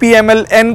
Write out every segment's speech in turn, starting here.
PMLN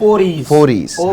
4 E's।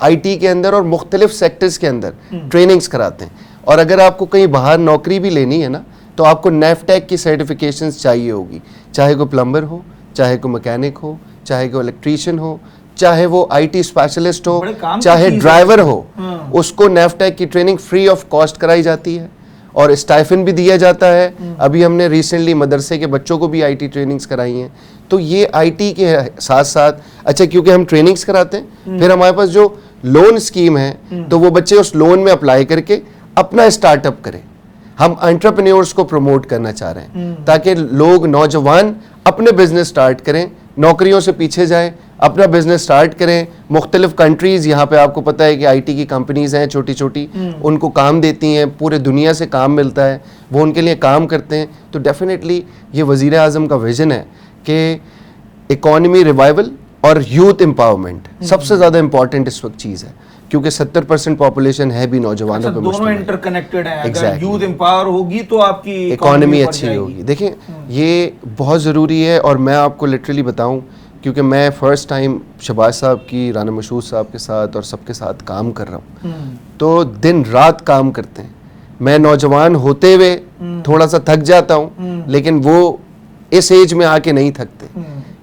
IT کے اندر اور مختلف سیکٹرز کے اندر ٹریننگز کراتے ہیں. اور اگر آپ کو کہیں باہر نوکری بھی لینی ہے نا تو آپ کو نیفٹیک کی سرٹیفکیشنز چاہیے ہوگی, چاہے کوئی پلمبر ہو, چاہے کوئی مکینک ہو, چاہے کوئی الیکٹریشین ہو, چاہے وہ IT اسپیشلسٹ ہو, چاہے ڈرائیور ہو, اس کو نیفٹیک کی ٹریننگ فری آف کاسٹ کرائی جاتی ہے اور اسٹائفن بھی دیا جاتا ہے. ابھی ہم نے ریسنٹلی مدرسے کے بچوں کو بھی IT ٹریننگز کرائی ہیں. تو یہ IT کے ساتھ ساتھ اچھا کیونکہ ہم ٹریننگز کراتے ہیں, پھر ہمارے پاس جو لون اسکیم ہے تو وہ بچے اس لون میں اپلائی کر کے اپنا اسٹارٹ اپ کریں. ہم انٹرپرینیورس کو پروموٹ کرنا چاہ رہے ہیں تاکہ لوگ نوجوان اپنے بزنس سٹارٹ کریں, نوکریوں سے پیچھے جائیں, اپنا بزنس سٹارٹ کریں. مختلف کنٹریز یہاں پہ آپ کو پتہ ہے کہ IT کی کمپنیز ہیں چھوٹی چھوٹی, ان کو کام دیتی ہیں, پورے دنیا سے کام ملتا ہے, وہ ان کے لیے کام کرتے ہیں. تو ڈیفینیٹلی یہ وزیر اعظم کا ویژن ہے کہ اکانومی ریوائول اور یوتھ امپاورمنٹ سب سے زیادہ امپورٹنٹ اس وقت چیز ہے کیونکہ 70% پاپولیشن ہے بھی نوجوانوں پہ دونوں انٹر کنیکٹڈ ہیں. اگر یوتھ امپاور ہوگی تو آپ کی اکانومی اچھی ہوگی. دیکھیں یہ بہت ضروری ہے اور میں آپ کو لٹرلی بتاؤں کیونکہ میں فرسٹ ٹائم شہباز صاحب کی, رانا مشہور صاحب کے ساتھ اور سب کے ساتھ کام کر رہا ہوں تو دن رات کام کرتے ہیں. میں نوجوان ہوتے ہوئے تھوڑا سا تھک جاتا ہوں لیکن وہ اس ایج میں آ کے نہیں تھکتے,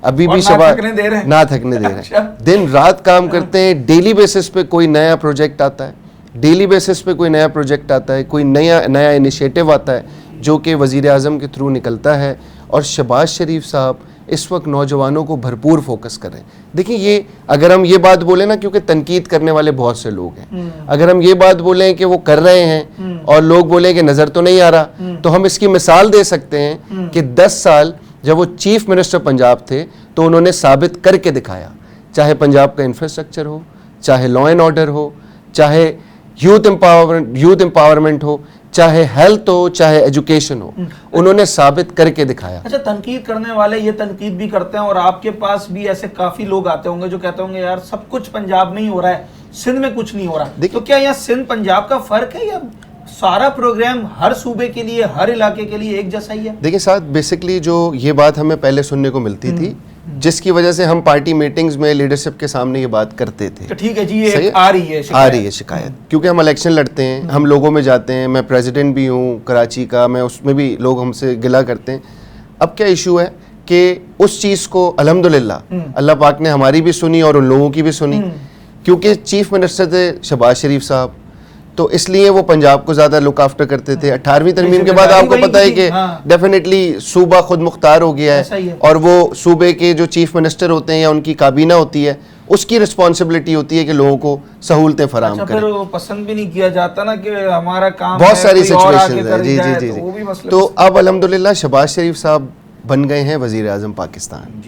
ابھی بھی شہباز نہ تھکنے دے رہے ہیں. دن رات کام کرتے ہیں, ڈیلی بیسس پہ کوئی نیا پروجیکٹ آتا ہے, ڈیلی بیسس پہ کوئی نیا پروجیکٹ آتا ہے, کوئی نیا انیشیٹو آتا ہے جو کہ وزیر اعظم کے تھرو نکلتا ہے. اور شہباز شریف صاحب اس وقت نوجوانوں کو بھرپور فوکس کر رہے ہیں. دیکھیں یہ اگر ہم یہ بات بولیں نا کیونکہ تنقید کرنے والے بہت سے لوگ ہیں, اگر ہم یہ بات بولیں کہ وہ کر رہے ہیں اور لوگ بولیں کہ نظر تو نہیں آ رہا, تو ہم اس کی مثال دے سکتے ہیں کہ 10 سال جب وہ چیف منسٹر پنجاب تھے تو انہوں نے ثابت کر کے دکھایا, چاہے پنجاب کا انفراسٹرکچر ہو, چاہے لا اینڈ آرڈر ہو, چاہے یوتھ امپاورمنٹ ہو, چاہے ہیلتھ ہو, چاہے ایجوکیشن ہو, انہوں نے ثابت کر کے دکھایا. اچھا تنقید کرنے والے یہ تنقید بھی کرتے ہیں اور آپ کے پاس بھی ایسے کافی لوگ آتے ہوں گے جو کہتے ہوں گے یار سب کچھ پنجاب میں ہی ہو رہا ہے, سندھ میں کچھ نہیں ہو رہا. تو کیا یہاں سندھ پنجاب کا فرق ہے یا سارا پروگرام ہر صوبے کے لیے, ہر علاقے کے لیے ایک جیسا ہی ہے؟ دیکھیں ساتھ بیسکلی جو یہ بات ہمیں پہلے سننے کو ملتی تھی جس کی وجہ سے ہم پارٹی میٹنگز میں لیڈرشپ کے سامنے یہ بات کرتے تھے, ٹھیک ہے جی یہ آ رہی ہے شکایت کیونکہ ہم الیکشن لڑتے ہیں, ہم لوگوں میں جاتے ہیں, میں پریزیڈنٹ بھی ہوں کراچی کا, میں اس میں بھی لوگ ہم سے گلہ کرتے ہیں. اب کیا ایشو ہے کہ اس چیز کو الحمدللہ اللہ پاک نے ہماری بھی سنی اور ان لوگوں کی بھی سنی کیونکہ چیف منسٹر تھے شہباز شریف صاحب, تو اس لیے وہ پنجاب کو زیادہ لک آفٹر کرتے تھے. 18ویں ترمیم کے بعد آپ کو پتہ ہے کہ ڈیفینیٹلی صوبہ خود مختار ہو گیا ہے اور وہ صوبے کے جو چیف منسٹر ہوتے ہیں یا ان کی کابینہ ہوتی ہے اس کی رسپانسبلٹی ہوتی ہے کہ لوگوں کو سہولتیں فراہم کریں. پھر وہ پسند بھی نہیں کیا جاتا نا کہ ہمارا کام بہت ساری سچویشنز ہیں. جی جی جی. تو اب الحمدللہ شہباز شریف صاحب بن گئے ہیں وزیر اعظم پاکستان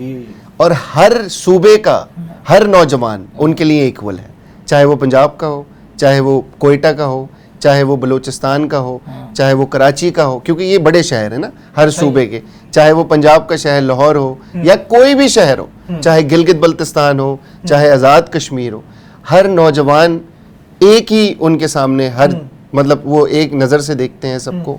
اور ہر صوبے کا ہر نوجوان ان کے لیے ایکول ہے, چاہے وہ پنجاب کا ہو, چاہے وہ کوئٹہ کا ہو, چاہے وہ بلوچستان کا ہو, چاہے وہ کراچی کا ہو, کیونکہ یہ بڑے شہر ہیں نا ہر صوبے کے, چاہے وہ پنجاب کا شہر لاہور ہو یا کوئی بھی شہر ہو, چاہے گلگت بلتستان ہو, چاہے آزاد کشمیر ہو, ہر نوجوان ایک ہی ان کے سامنے, ہر مطلب وہ ایک نظر سے دیکھتے ہیں سب کو.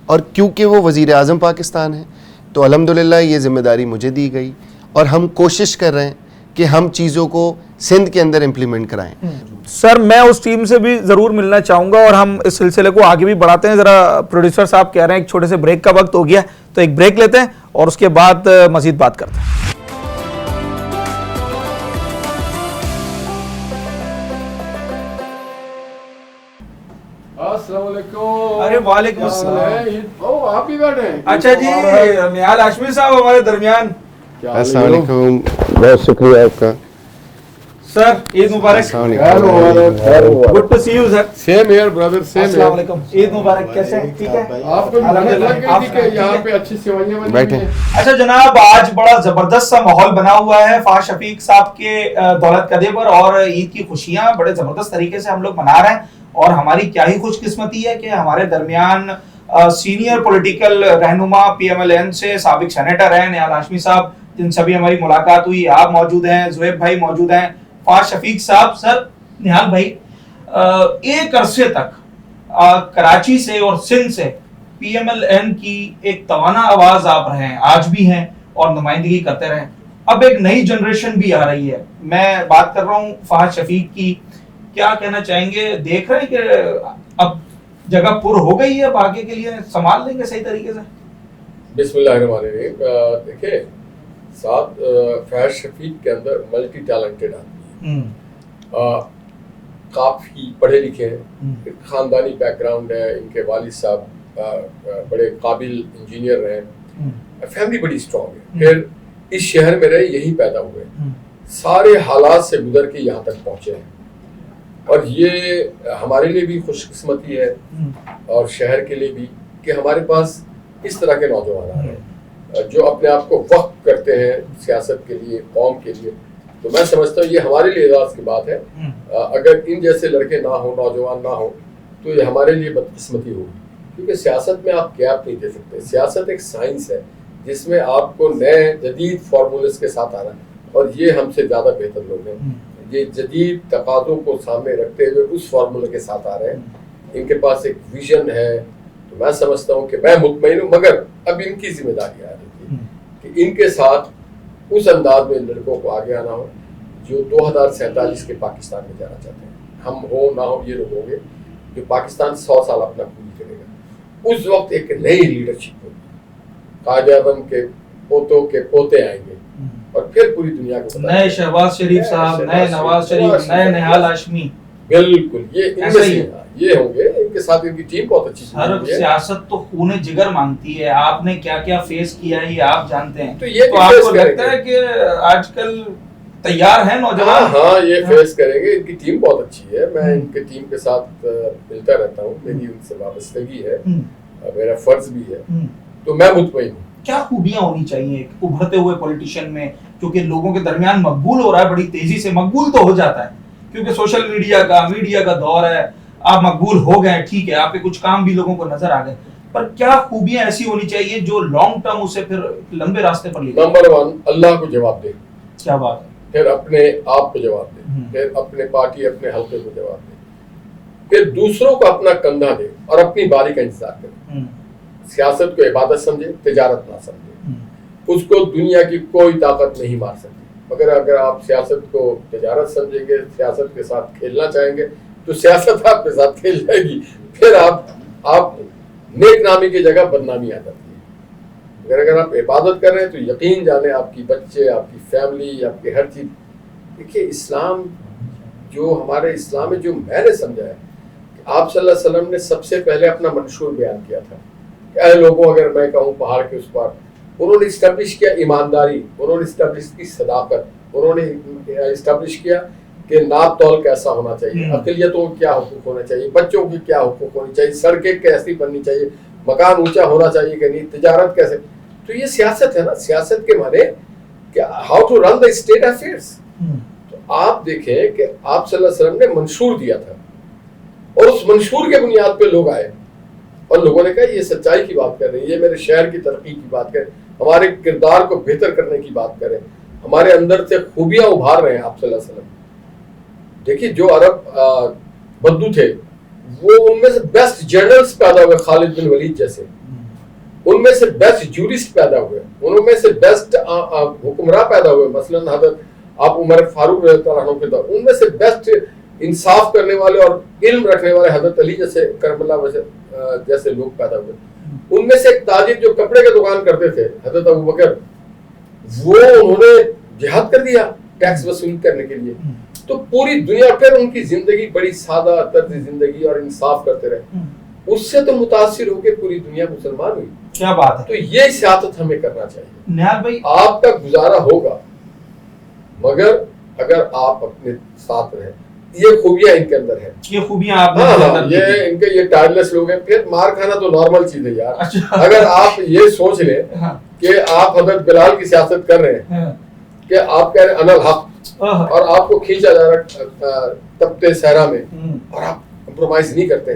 اور کیونکہ وہ وزیر اعظم پاکستان ہیں تو الحمدللہ یہ ذمہ داری مجھے دی گئی اور ہم کوشش کر رہے ہیں کہ ہم چیزوں کو سندھ کے اندر امپلیمنٹ کرائیں. سر میں اس ٹیم سے بھی ضرور ملنا چاہوں گا اور ہم اس سلسلے کو آگے بھی بڑھاتے ہیں. ذرا پروڈیوسر صاحب کہہ رہے ہیں ایک چھوٹے سے بریک کا وقت ہو گیا تو ایک بریک لیتے ہیں اور اس کے بعد مزید بات کرتے ہیں. السلام علیکم. ارے وعلیکم السلام. آپ بھی بیٹھے ہیں؟ اچھا جی نہال ہاشمی صاحب ہمارے درمیان. السلام علیکم, بہت شکریہ آپ کا. سر عید مبارک. Good to see you sir. Same here brother, same here. السلام علیکم. عید مبارک. کیسے ہیں؟ ٹھیک ہے. آپ کو لگ گئی تھی کہ یہاں پہ اچھی سیوائیاں بنی بیٹھے. اچھا جناب آج بڑا زبردست سا ماحول بنا ہوا ہے فہد شفیق صاحب کے دولت قدے پر اور عید کی خوشیاں بڑے زبردست طریقے سے ہم لوگ منا رہے ہیں اور ہماری کیا ہی خوش قسمتی ہے کہ ہمارے درمیان سینئر پولیٹیکل رہنما PMLN سے سابق سینیٹر ہیں نہال ہاشمی صاحب جن سے بھی ہماری ملاقات ہوئی, آپ موجود ہیں, زہیب بھائی موجود ہیں, فہد شفیق صاحب. سر نہال بھائی ایک عرصے تک کراچی سے اور سندھ سے PMLN کی ایک توانا آواز آپ رہے ہیں, آج بھی ہیں اور نمائندگی کرتے رہے. اب ایک نئی جنریشن بھی آ رہی ہے, میں بات کر رہا ہوں فہد شفیق کی کیا کہنا چاہیں گے؟ دیکھ رہے ہیں کہ اب جگہ پر ہو گئی ہے، اب آگے کے لیے سنبھال لیں گے صحیح طریقے سے؟ بسم اللہ الرحمن الرحیم. دیکھیں ساتھ فیض شفیق کے اندر ملٹی ٹیلنٹڈ آدمی ہیں، کافی پڑھے لکھے ہیں، خاندانی بیک گراؤنڈ ہے، ان کے والد صاحب بڑے قابل انجینئر رہے، فیملی بڑی اسٹرانگ ہے، پھر اس شہر میں رہے، یہیں پیدا ہوئے، سارے حالات سے گزر کے یہاں تک پہنچے ہیں. اور یہ ہمارے لیے بھی خوش قسمتی ہے اور شہر کے لیے بھی کہ ہمارے پاس اس طرح کے نوجوان آ رہے ہیں جو اپنے آپ کو وقف کرتے ہیں سیاست کے لیے، قوم کے لیے. تو میں سمجھتا ہوں یہ ہمارے لیے اعزاز کی بات ہے. اگر ان جیسے لڑکے نہ ہوں، نوجوان نہ ہوں، تو یہ ہمارے لیے بدقسمتی ہوگی، کیونکہ سیاست میں آپ گیپ نہیں دے سکتے. سیاست ایک سائنس ہے جس میں آپ کو نئے جدید فارمولس کے ساتھ آنا ہے، اور یہ ہم سے زیادہ بہتر لوگ ہیں. یہ جدید تقاضوں کو سامنے رکھتے ہوئے اس فارمولے کے ساتھ آ رہے ہیں. ان کے پاس ایک ویژن ہے. تو میں سمجھتا ہوں کہ میں مطمئن ہوں، مگر اب ان کی ذمہ داری آ رہی ہے کہ ان کے ساتھ اس انداز میں لڑکوں کو آگے آنا ہو جو 2047 کے پاکستان میں جانا چاہتے ہیں. ہم ہو نہ ہو یہ لوگ ہوں گے جو پاکستان 100 سال اپنا پوری کرے گا. اس وقت ایک نئی لیڈرشپ ہوگی، قائد اعظم کے پوتوں کے پوتے آئیں گے اور پھر پوری دنیا کو نئے شہباز شریف صاحب، نئے نواز شریف، نئے نہال ہاشمی. بالکل یہ ان میں سے یہ ہوں گے. ان کے ساتھ ان کی ٹیم بہت اچھی ہر سیاست تو خون جگر مانگتی ہے. آپ نے کیا کیا فیس کیا ہے یہ آپ جانتے ہیں. تو یہ آپ کو لگتا ہے کہ آج کل تیار ہیں نوجوان؟ ہاں یہ فیس کریں گے. ان کی ٹیم بہت اچھی ہے. میں ان کے ٹیم کے ساتھ ملتا رہتا ہوں، میری ان سے وابستگی ہے، میرا فرض بھی ہے. تو میں مطمئن ہوں. کیا خوبیاں ہونی چاہیے ایک ابھرتے ہوئے پولیٹیشین میں، کیونکہ لوگوں کے درمیان مقبول ہو رہا ہے بڑی تیزی سے؟ مقبول تو ہو جاتا ہے کیونکہ سوشل میڈیا کا دور ہے. آپ مقبول ہو گئے، ٹھیک ہے، آپ کے کچھ کام بھی لوگوں کو نظر آ گئے، پر کیا خوبیاں ایسی ہونی چاہیے جو لانگ ٹرم اسے پھر لمبے راستے پر لے جائے؟ نمبر 1 اللہ کو جواب دے. کیا بات ہے. پھر اپنے آپ کو جواب دے، پھر اپنے پارٹی اپنے حلقے کو جواب دے، پھر دوسروں کو اپنا کندھا دے اور اپنی باری کا انتظار کرے. سیاست کو عبادت سمجھے، تجارت نہ سمجھے. اس کو دنیا کی کوئی طاقت نہیں مار سکتی. مگر اگر آپ سیاست کو تجارت سمجھیں گے، سیاست کے ساتھ کھیلنا چاہیں گے، تو سیاست آپ کے ساتھ کھیل جائے گی. پھر آپ نیک نامی کی جگہ بدنامی آ جاتی ہے. اگر آپ عبادت کر رہے ہیں تو یقین جانیں آپ کی بچے، آپ کی فیملی، آپ کی ہر چیز. دیکھیے اسلام جو ہمارے اسلام میں جو میں نے سمجھا ہے کہ آپ صلی اللہ علیہ وسلم نے سب سے پہلے اپنا منشور بیان کیا تھا کہ اے لوگوں، اگر میں کہوں پہاڑ کے اس پار، انہوں نے اسٹیبلش کیا ایمانداری، انہوں نے اسٹیبلش کی صداقت، انہوں نے اسٹیبلش کیا کہ ناپ تول کیسا ہونا چاہیے، اقلیتوں کو کیا حقوق ہونا چاہیے، بچوں کی کیا حقوق ہونی چاہیے، سڑکیں کیسی بننی چاہیے، مکان اونچا ہونا چاہیے کہ نہیں، تجارت کیسے. تو یہ سیاست ہے نا. سیاست کے معنی کہ how to run the state affairs. تو آپ دیکھیں کہ آپ صلی اللہ علیہ وسلم نے منشور دیا تھا اور اس منشور کے بنیاد پہ لوگ آئے اور لوگوں نے کہا یہ سچائی کی بات کر رہے ہیں، یہ میرے شہر کی ترقی کی بات کریں، ہمارے کردار کو بہتر کرنے کی بات کریں، ہمارے اندر سے خوبیاں ابھار رہے ہیں آپ صلی اللہ علیہ وسلم. دیکھیے جو عرب بدو تھے وہ ان میں سے بیسٹ جنرلز پیدا ہوئے، خالد بن ولید جیسے. ان میں سے بیسٹ جورسٹ پیدا ہوئے، ان میں سے بیسٹ حکمراں پیدا ہوئے. مثلا حضرت آپ عمر فاروق رضی اللہ عنہ کے دور، ان میں سے بیسٹ انصاف کرنے والے اور علم رکھنے والے حضرت علی جیسے کرم اللہ جیسے لوگ پیدا ہوئے. ان میں سے ایک تاجر جو کپڑے کی دکان کرتے تھے حضرت ابو بکر، وہ انہوں نے جہاد کر دیا ٹیکس وصول کرنے کے لیے. تو پوری دنیا پھر ان کی زندگی بڑی سادہ طرز زندگی اور انصاف کرتے رہے. اس سے تو متاثر ہو کے پوری دنیا مسلمان ہوئی. کیا بات ہے. تو یہ سیاست ہمیں کرنا چاہیے. نہال بھائی آپ کا گزارا ہوگا مگر اگر آپ اپنے ساتھ رہیں. یہ خوبیاں ان کے اندر ہیں. یہ خوبیاں آپ نے یہ ان کے یہ ٹائرلیس لوگ ہیں. پھر مار کھانا تو نارمل چیز ہے یار. اگر آپ یہ سوچ لیں کہ آپ حضرت بلال کی سیاست کر رہے ہیں کہ آپ کہہ رہے ہیں انا الحق اور آپ کو کھینچا جا رہا تپتے صحرا میں اور آپ کمپرومائز نہیں کرتے.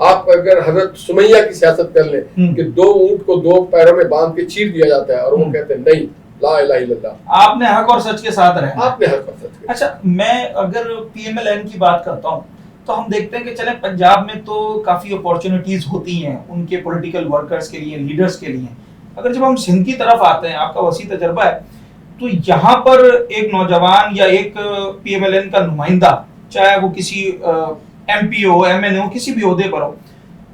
آپ اگر حضرت سمیہ کی سیاست کر لیں کہ 2 اونٹ کو 2 پیروں میں باندھ کے چیر دیا جاتا ہے اور وہ کہتے ہیں نہیں لا الہ الا اللہ. آپ نے حق اور سچ کے ساتھ رہے. آپ نے حق اور سچ. اچھا میں اگر پی ایم ایل این کی بات کرتا ہوں تو ہم دیکھتے ہیں کہ چلیں پنجاب میں تو کافی اپارچونیٹیز ہوتی ہیں ان کے پولیٹیکل ورکرز کے لیے، لیڈرز کے لیے. اگر جب ہم سندھ کی طرف آتے ہیں، آپ کا وسیع تجربہ ہے، تو یہاں پر ایک نوجوان یا ایک پی ایم ایل این کا نمائندہ چاہے وہ کسی MP ہو, MN ہو, کسی بھی عہدے پر ہو,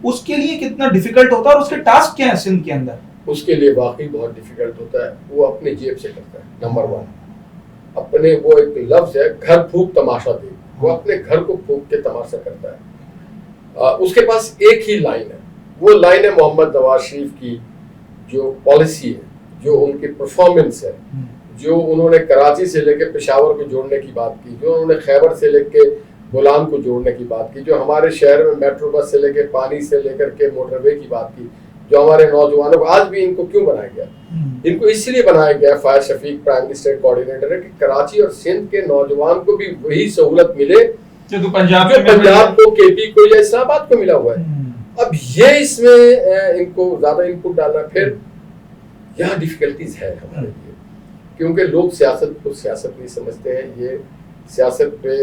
اس کے لیے کتنا ڈیفیکلٹ ہوتا ہے اور اس کے ٹاسک کیا ہیں سندھ کے اندر؟ اس کے لیے واقعی بہت ڈیفیکلٹ ہوتا ہے. وہ اپنے جیب سے کرتا ہے. نمبر 1 اپنے, وہ ایک لفظ ہے گھر پھونک تماشا دے, وہ اپنے گھر کو پھونک کے تماشا کرتا ہے. اس کے پاس ایک ہی لائن ہے, وہ لائن ہے محمد نواز شریف کی جو پالیسی ہے, جو ان کی پرفارمنس ہے, جو انہوں نے کراچی سے لے کے پشاور کو جوڑنے کی بات کی, جو انہوں نے خیبر سے لے کے بولان کو جوڑنے کی بات کی, جو ہمارے شہر میں میٹرو بس سے لے کے پانی سے لے کر کے موٹر وے کی بات کی, جو ہمارے نوجوانوں کو آج بھی ان کو کیوں بنایا گیا؟ ان کو اس لیے بنایا گیا. فائر شفیق پرائم منسٹر کوآرڈینیٹر ہے کہ کراچی اور سندھ کے نوجوان کو بھی وہی سہولت ملے جو پنجاب کو, KP کو یا اسلام آباد کو ملا ہوا ہے. اب یہ اس میں ان کو زیادہ ان پٹ ڈالنا, پھر یہاں ڈیفیکلٹیز ہے ہمارے لیے, کیونکہ لوگ سیاست کو سیاست نہیں سمجھتے ہیں, یہ سیاست پہ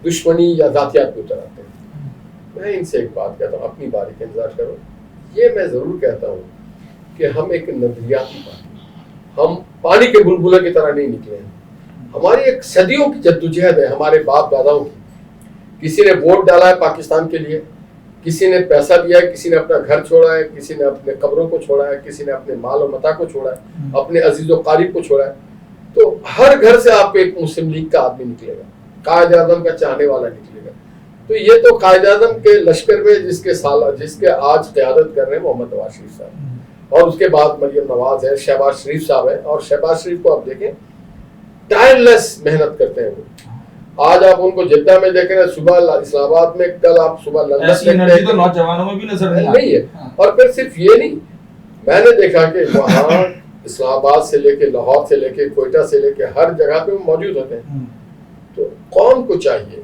دشمنی یا ذاتیات پہ اتر آتے ہیں. میں ان سے ایک بات کہتا ہوں, اپنی باری کا انتظار کرو. یہ میں ضرور کہتا ہوں کہ ہم ایک نظریاتی پارٹی, ہم پانی کے بلبلے کی طرح نہیں نکلے ہیں. ہماری ایک صدیوں کی جدوجہد ہے, ہمارے باپ داداؤں کی. کسی نے ووٹ ڈالا ہے پاکستان کے لیے, کسی نے پیسہ دیا ہے, کسی نے اپنا گھر چھوڑا ہے, کسی نے اپنے قبروں کو چھوڑا ہے, کسی نے اپنے مال و متاع کو چھوڑا ہے, اپنے عزیز و قریب کو چھوڑا ہے. تو ہر گھر سے آپ کو ایک مسلم لیگ کا آدمی نکلے گا, قائد اعظم کا چاہنے والا نکلے گا. تو یہ تو قائد اعظم کے لشکر میں جس کے آج قیادت کر رہے ہیں محمد نواز شریف صاحب, اور اس کے بعد مریم نواز ہے, شہباز شریف صاحب ہے. اور شہباز شریف کو آپ دیکھیں ٹائر لیس محنت کرتے ہیں وہ. آج آپ ان کو جدہ میں دیکھ رہے ہیں, صبح اسلام آباد میں, کل آپ صبح لندن تو نوجوانوں میں بھی نظر نہیں ہے. اور پھر صرف یہ نہیں, میں نے دیکھا کہ وہاں اسلام آباد سے لے کے لاہور سے لے کے کوئٹہ سے لے کے ہر جگہ پہ وہ موجود ہوتے ہیں. تو قوم کو چاہیے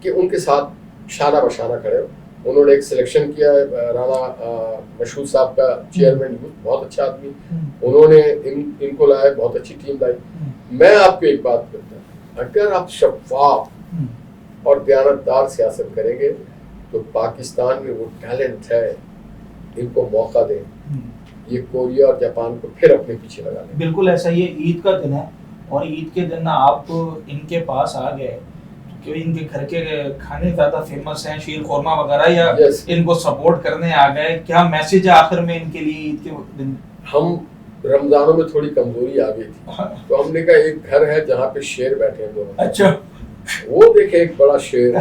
کہ ان کے ساتھ شانہ بشانہ کھڑے ہو. انہوں نے ایک سلیکشن کیا ہے, رانا مشہور صاحب کا چیئرمین, بہت اچھا آدمی, انہوں نے ان کو لایا, بہت اچھی ٹیم لائی. میں آپ کو ایک بات کرتا ہوں, اگر آپ شفاف اور دیانتدار سیاست کریں گے تو پاکستان میں وہ ٹیلنٹ ہے, ان کو موقع دیں. یہ کوریا اور جاپان کو پھر اپنے پیچھے لگا لیں. بالکل ایسا ہی ہے. عید کا دن ہے اور عید کے دن آپ ان کے پاس آ گئے کہ ان کے گھر کے کھانے زیادہ فیمس ہیں, شیر خورما وغیرہ, یا ان کو سپورٹ کرنے آ گئے؟ کیا میسج ہے آخر میں ان کے لیے عید کے دن؟ ہم رمضانوں میں تھوڑی کمزوری آ گئی تھی, تو ہم نے کہا ایک گھر ہے جہاں پہ شیر بیٹھے ہیں دونوں. اچھا, وہ دیکھے ایک بڑا شیر